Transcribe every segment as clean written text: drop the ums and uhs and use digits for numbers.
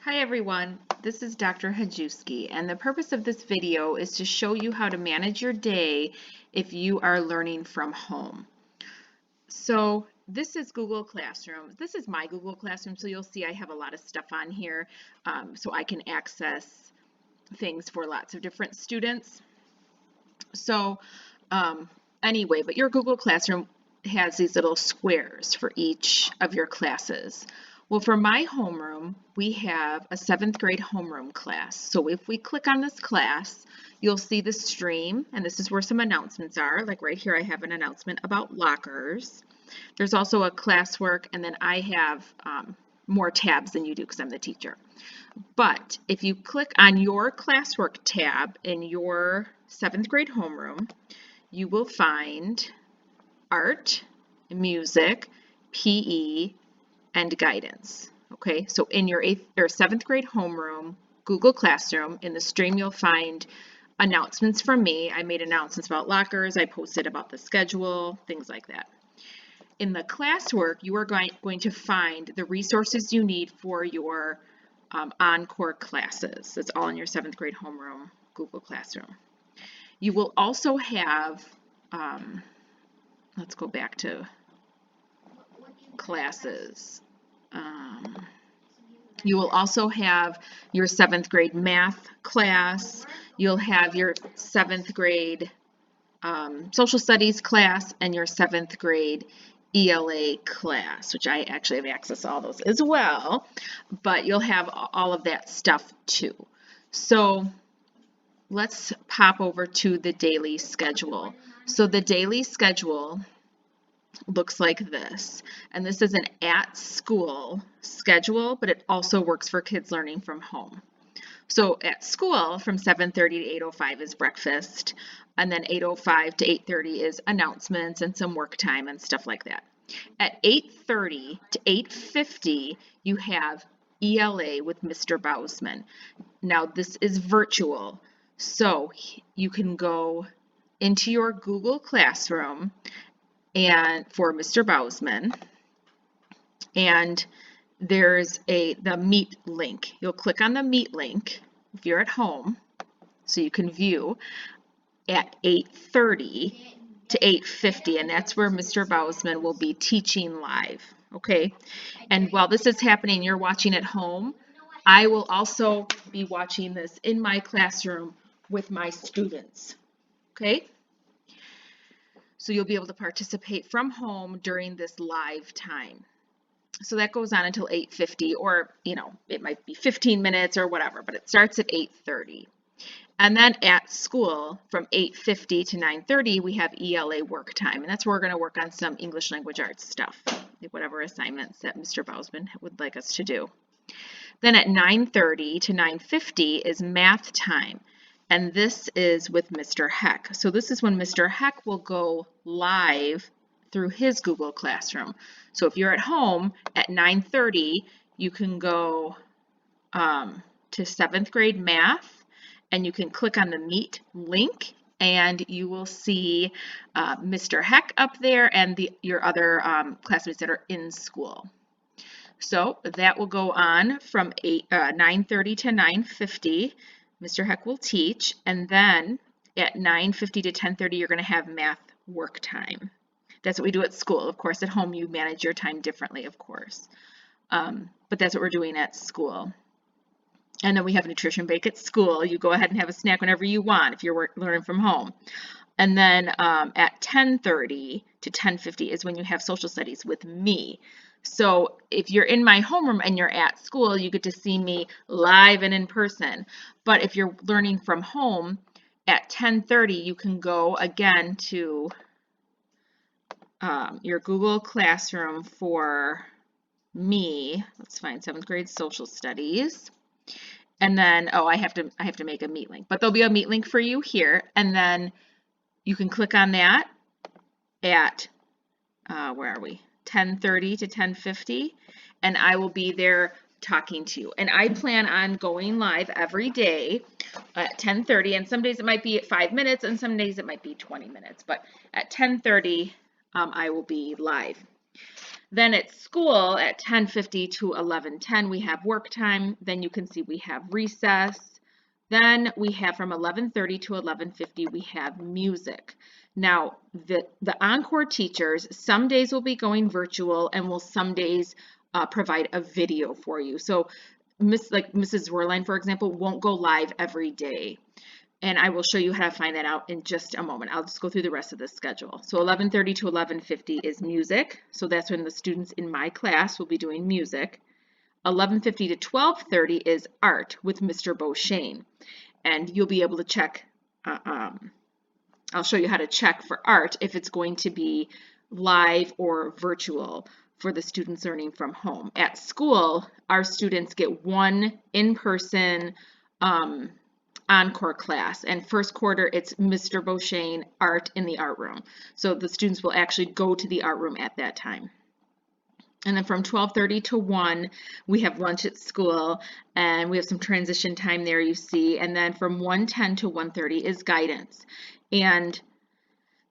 Hi everyone, this is Dr. Hajewski, and the purpose of this video is to show you how to manage your day if you are learning from home. So this is Google Classroom. This is my Google Classroom, so you'll see I have a lot of stuff on here so I can access things for lots of different students. So anyway, but your Google Classroom has these little squares for each of your classes. Well, for my homeroom, we have a 7th grade homeroom class. So if we click on this class, you'll see the stream, and this is where some announcements are. Like right here, I have an announcement about lockers. There's also a classwork, and then I have more tabs than you do because I'm the teacher. But if you click on your classwork tab in your 7th grade homeroom, you will find art, music, PE, and guidance. Okay, so in your 7th grade homeroom, Google Classroom, in the stream you'll find announcements from me. I made announcements about lockers, I posted about the schedule, things like that. In the classwork, you are going to find the resources you need for your encore classes. It's all in your 7th grade homeroom Google Classroom. You will also have, let's go back to classes. You will also have your 7th grade math class. You'll have your 7th grade social studies class and your 7th grade ELA class, which I actually have access to all those as well, but you'll have all of that stuff too. So let's pop over to the daily schedule. So the daily schedule looks like this, and this is an at-school schedule, but it also works for kids learning from home. So at school, from 7:30 to 8:05 is breakfast, and then 8:05 to 8:30 is announcements and some work time and stuff like that. At 8:30 to 8:50, you have ELA with Mr. Bausman. Now this is virtual, so you can go into your Google Classroom and for Mr. Bausman, and there's the Meet link. You'll click on the Meet link if you're at home, so you can view at 8:30 to 8:50, and that's where Mr. Bausman will be teaching live, okay? And while this is happening, you're watching at home, I will also be watching this in my classroom with my students, okay? So you'll be able to participate from home during this live time. So that goes on until 8:50, or it might be 15 minutes or whatever, but it starts at 8:30. And then at school from 8:50 to 9:30 we have ELA work time, and that's where we're going to work on some English language arts stuff, whatever assignments that Mr. Bausman would like us to do. Then at 9:30 to 9:50 is math time, and this is with Mr. Heck. So this is when Mr. Heck will go live through his Google Classroom. So if you're at home at 9:30, you can go to 7th grade math, and you can click on the Meet link, and you will see Mr. Heck up there and your other classmates that are in school. So that will go on from 9:30 to 9:50. Mr. Heck will teach, and then at 9:50 to 10:30 you're going to have math work time. That's what we do at school. Of course, at home you manage your time differently, of course. But that's what we're doing at school. And then we have nutrition break at school. You go ahead and have a snack whenever you want if you're learning from home. And then at 10:30 to 10:50 is when you have social studies with me. So if you're in my homeroom and you're at school, you get to see me live and in person. But if you're learning from home, at 10:30 you can go again to your Google Classroom for me. Let's find 7th grade social studies. And then, I have to make a Meet link, but there'll be a Meet link for you here, and then you can click on that at, where are we? 10:30 to 10:50, and I will be there talking to you. And I plan on going live every day at 10:30, and some days it might be at 5 minutes, and some days it might be 20 minutes, but at 10:30, I will be live. Then at school at 10:50 to 11:10, we have work time. Then you can see we have recess. Then we have from 11:30 to 11:50, we have music. Now, the encore teachers, some days will be going virtual and will some days provide a video for you. So like Mrs. Werline, for example, won't go live every day. And I will show you how to find that out in just a moment. I'll just go through the rest of the schedule. So 11:30 to 11:50 is music. So that's when the students in my class will be doing music. 11:50 to 12:30 is art with Mr. Beauchesne. And you'll be able to check, I'll show you how to check for art if it's going to be live or virtual for the students learning from home. At school, our students get one in-person encore class, and first quarter it's Mr. Beauchesne art in the art room. So the students will actually go to the art room at that time. And then from 12:30 to 1, we have lunch at school, and we have some transition time there, you see. And then from 1:10 to 1:30 is guidance. And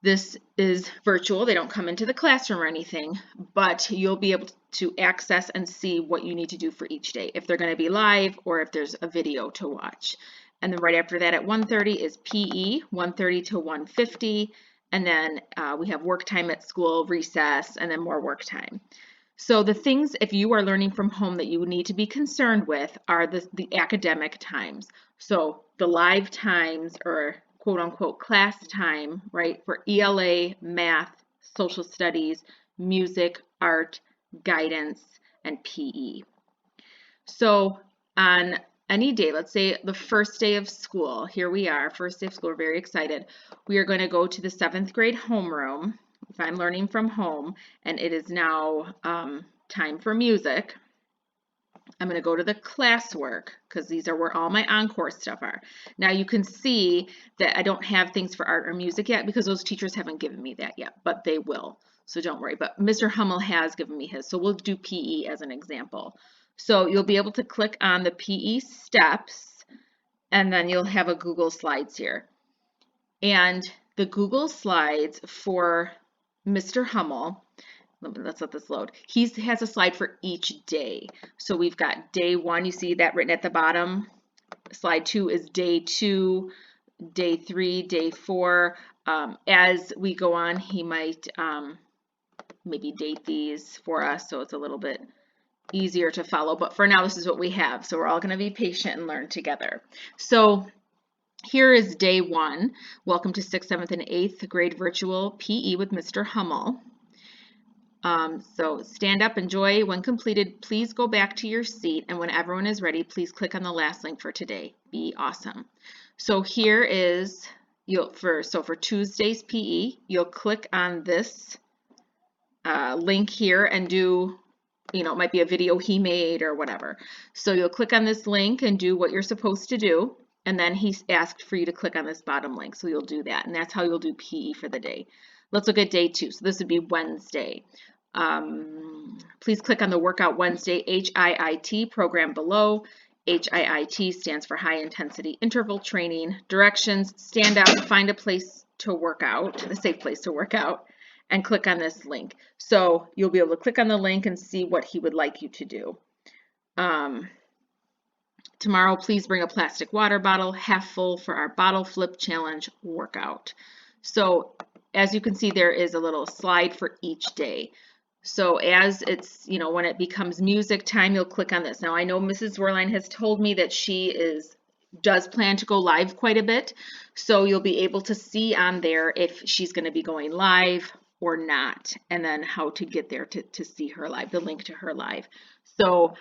this is virtual. They don't come into the classroom or anything, but you'll be able to access and see what you need to do for each day, if they're going to be live or if there's a video to watch. And then right after that at 1:30 is PE, 1:30 to 1:50. And then we have work time at school, recess, and then more work time. So the things, if you are learning from home, that you need to be concerned with are the academic times. So the live times, or quote unquote class time, right, for ELA, math, social studies, music, art, guidance, and PE. So on any day, let's say the first day of school, here we are, first day of school, we're very excited. We are going to go to the 7th grade homeroom. If I'm learning from home and it is now time for music, I'm going to go to the classwork, because these are where all my encore stuff are. Now you can see that I don't have things for art or music yet because those teachers haven't given me that yet, but they will. So don't worry. But Mr. Hummel has given me his. So we'll do PE as an example. So you'll be able to click on the PE steps, and then you'll have a Google Slides here. And the Google Slides for Mr. Hummel, let's let this load. He has a slide for each day. So we've got day 1, you see that written at the bottom. Slide 2 is day 2, day 3, day 4. As we go on, he might maybe date these for us so it's a little bit easier to follow. But for now, this is what we have. So we're all going to be patient and learn together. So here is day 1. Welcome to 6th, 7th, and 8th grade virtual PE with Mr. Hummel. So stand up, enjoy. When completed, please go back to your seat. And when everyone is ready, please click on the last link for today. Be awesome. So here is, for Tuesday's PE, you'll click on this link here and do, it might be a video he made or whatever. So you'll click on this link and do what you're supposed to do. And then he's asked for you to click on this bottom link. So you'll do that. And that's how you'll do PE for the day. Let's look at day 2. So this would be Wednesday. Please click on the Workout Wednesday HIIT program below. HIIT stands for High Intensity Interval Training. Directions: stand up, find a place to work out, a safe place to work out, and click on this link. So you'll be able to click on the link and see what he would like you to do. Tomorrow, please bring a plastic water bottle, half full, for our bottle flip challenge workout. So as you can see, there is a little slide for each day. So as it's, when it becomes music time, you'll click on this. Now I know Mrs. Werline has told me that she does plan to go live quite a bit. So you'll be able to see on there if she's going to be going live or not, and then how to get there to see her live, the link to her live. So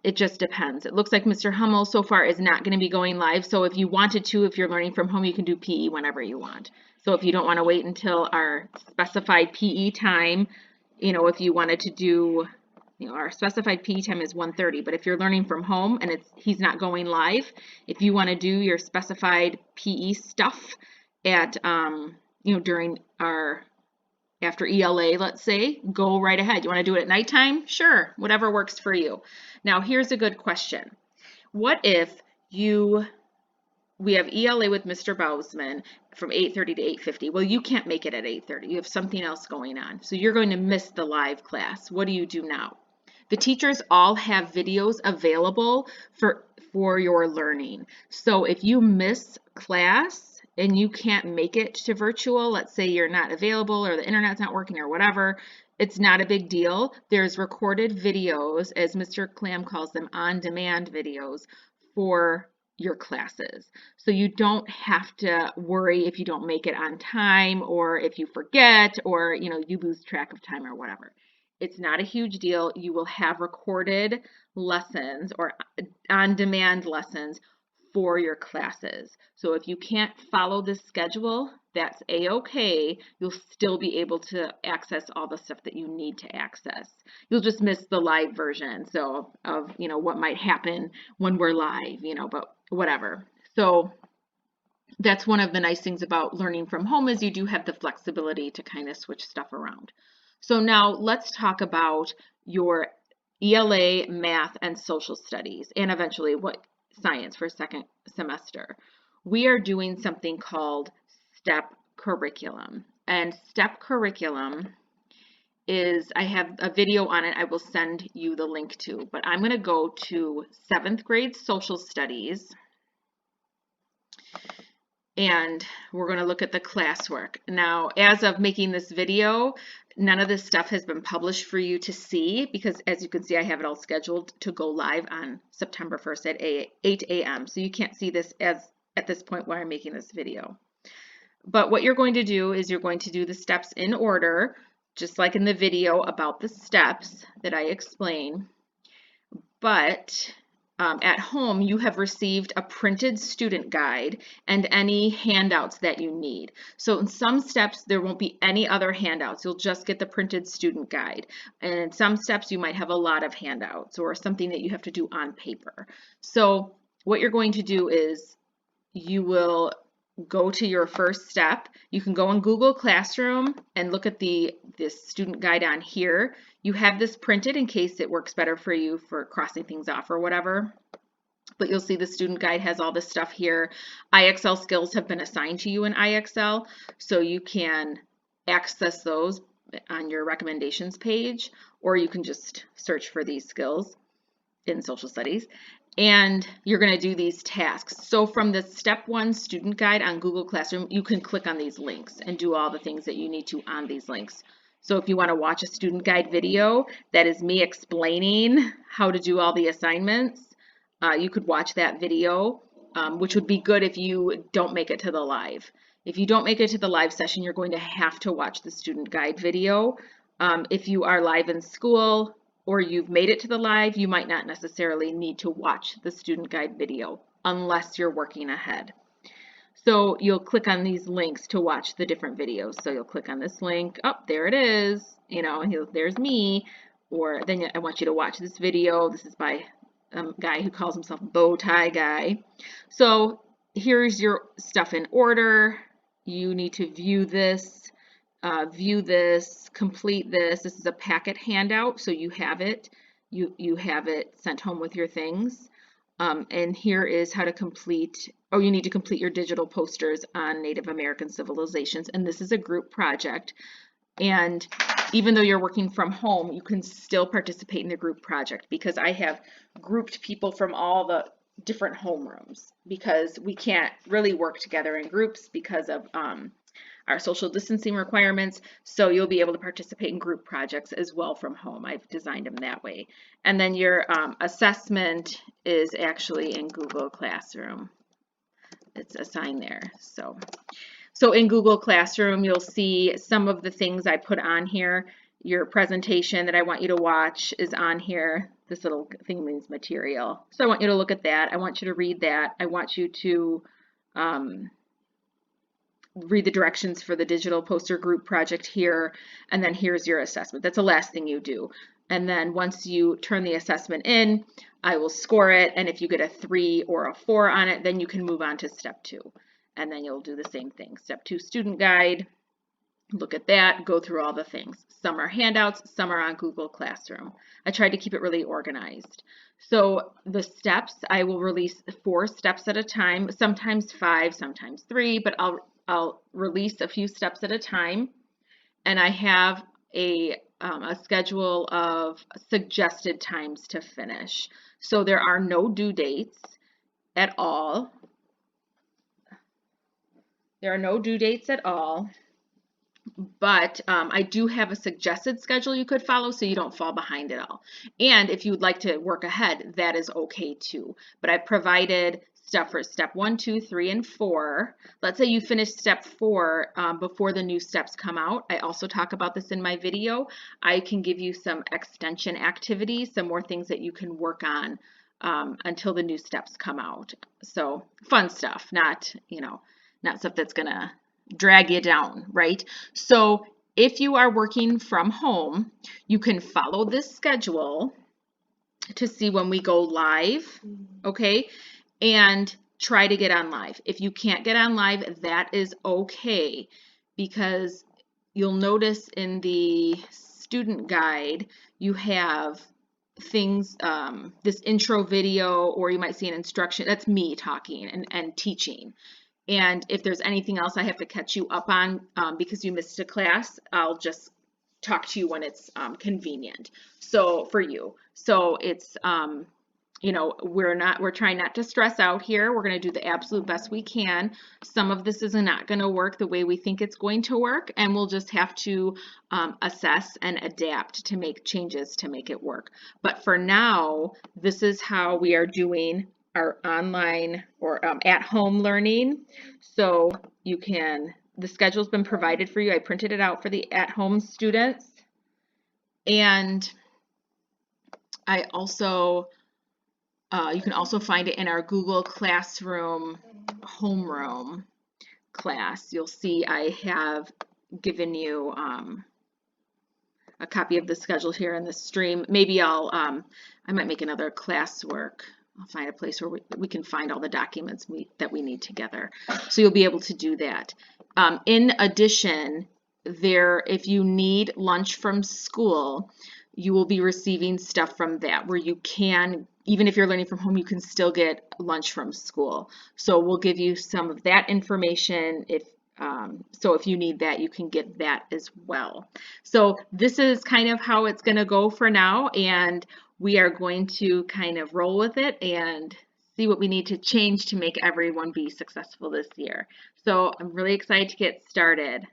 it just depends. It looks like Mr. Hummel so far is not going to be going live. So if you wanted to, if you're learning from home, you can do PE whenever you want. So if you don't want to wait until our specified PE time, if you wanted to do, our specified PE time is 1:30, but if you're learning from home and he's not going live, if you want to do your specified PE stuff at, during after ELA, let's say, go right ahead. You want to do it at nighttime? Sure, whatever works for you. Now, here's a good question. What if we have ELA with Mr. Bousman from 8:30 to 8:50. Well, you can't make it at 8:30. You have something else going on. So you're going to miss the live class. What do you do now? The teachers all have videos available for your learning. So if you miss class and you can't make it to virtual, let's say you're not available or the internet's not working or whatever, it's not a big deal. There's recorded videos, as Mr. Clam calls them, on-demand videos for your classes. So you don't have to worry if you don't make it on time or if you forget or you lose track of time or whatever. It's not a huge deal. You will have recorded lessons or on-demand lessons for your classes. So if you can't follow this schedule, that's a-okay. You'll still be able to access all the stuff that you need to access. You'll just miss the live version, so of what might happen when we're live, but whatever. So that's one of the nice things about learning from home is you do have the flexibility to kind of switch stuff around. So now let's talk about your ELA, math, and social studies, and eventually science for second semester. We are doing something called STEP curriculum. And STEP curriculum is, I have a video on it I will send you the link to, but I'm going to go to 7th grade social studies. And we're going to look at the classwork. Now, as of making this video, none of this stuff has been published for you to see because, as you can see, I have it all scheduled to go live on September 1st at 8 a.m. So you can't see this at this point where I'm making this video. But what you're going to do is you're going to do the steps in order, just like in the video about the steps that I explain. But at home, you have received a printed student guide and any handouts that you need. So in some steps, there won't be any other handouts. You'll just get the printed student guide. And in some steps, you might have a lot of handouts or something that you have to do on paper. So what you're going to do is you will go to your first step. You can go in Google Classroom and look at this student guide on here. You have this printed in case it works better for you for crossing things off or whatever. But you'll see the student guide has all this stuff here. IXL skills have been assigned to you in IXL, so you can access those on your recommendations page, or you can just search for these skills in social studies. And you're going to do these tasks. So from the step 1 student guide on Google Classroom, you can click on these links and do all the things that you need to on these links. So if you want to watch a student guide video, that is me explaining how to do all the assignments, you could watch that video, which would be good if you don't make it to the live. If you don't make it to the live session, you're going to have to watch the student guide video. If you are live in school, or you've made it to the live, you might not necessarily need to watch the student guide video unless you're working ahead. So you'll click on these links to watch the different videos. So you'll click on this link, oh, there it is, and there's me, or then I want you to watch this video. This is by a guy who calls himself Bow Tie Guy. So here's your stuff in order. You need to view this, complete this. This is a packet handout, so you have it. You have it sent home with your things. And here is how to complete, you need to complete your digital posters on Native American civilizations. And this is a group project. And even though you're working from home, you can still participate in the group project because I have grouped people from all the different homerooms because we can't really work together in groups because of our social distancing requirements, so you'll be able to participate in group projects as well from home. I've designed them that way. And then your assessment is actually in Google Classroom. It's assigned there. So in Google Classroom, you'll see some of the things I put on here. Your presentation that I want you to watch is on here. This little thing means material. So I want you to look at that. I want you to read that. I want you to read the directions for the digital poster group project here, and then here's your assessment. That's the last thing you do. And then once you turn the assessment in, I will score it, and if you get a 3 or a 4 on it, then you can move on to step 2. And then you'll do the same thing. Step 2 student guide, look at that, go through all the things. Some are handouts, some are on Google Classroom. I tried to keep it really organized. So the steps, I will release 4 steps at a time, sometimes 5, sometimes 3, but I'll release a few steps at a time, and I have a schedule of suggested times to finish. So there are no due dates at all. There are no due dates at all, but I do have a suggested schedule you could follow so you don't fall behind at all. And if you would like to work ahead, that is okay too. But I've provided stuff for step 1, 2, 3, and 4. Let's say you finish step 4 before the new steps come out. I also talk about this in my video. I can give you some extension activities, some more things that you can work on until the new steps come out. So fun stuff, not, not stuff that's gonna drag you down, right? So if you are working from home, you can follow this schedule to see when we go live, okay? And try to get on live. If you can't get on live, that is okay, because you'll notice in the student guide, you have things, this intro video, or you might see an instruction. That's me talking and teaching. And if there's anything else I have to catch you up on because you missed a class, I'll just talk to you when it's convenient. So for you, so it's we're trying not to stress out here. We're going to do the absolute best we can. Some of this is not going to work the way we think it's going to work, and we'll just have to assess and adapt to make changes to make it work. But for now, this is how we are doing our online or at-home learning. So the schedule's been provided for you. I printed it out for the at-home students. And I also, you can also find it in our Google Classroom homeroom class. You'll see I have given you a copy of the schedule here in the stream. Maybe I might make another Classwork. I'll find a place where we can find all the documents that we need together. So you'll be able to do that. In addition, if you need lunch from school, you will be receiving stuff from that where you can, even if you're learning from home, you can still get lunch from school. So we'll give you some of that information. So if you need that, you can get that as well. So this is kind of how it's going to go for now, and we are going to kind of roll with it and see what we need to change to make everyone be successful this year. So I'm really excited to get started.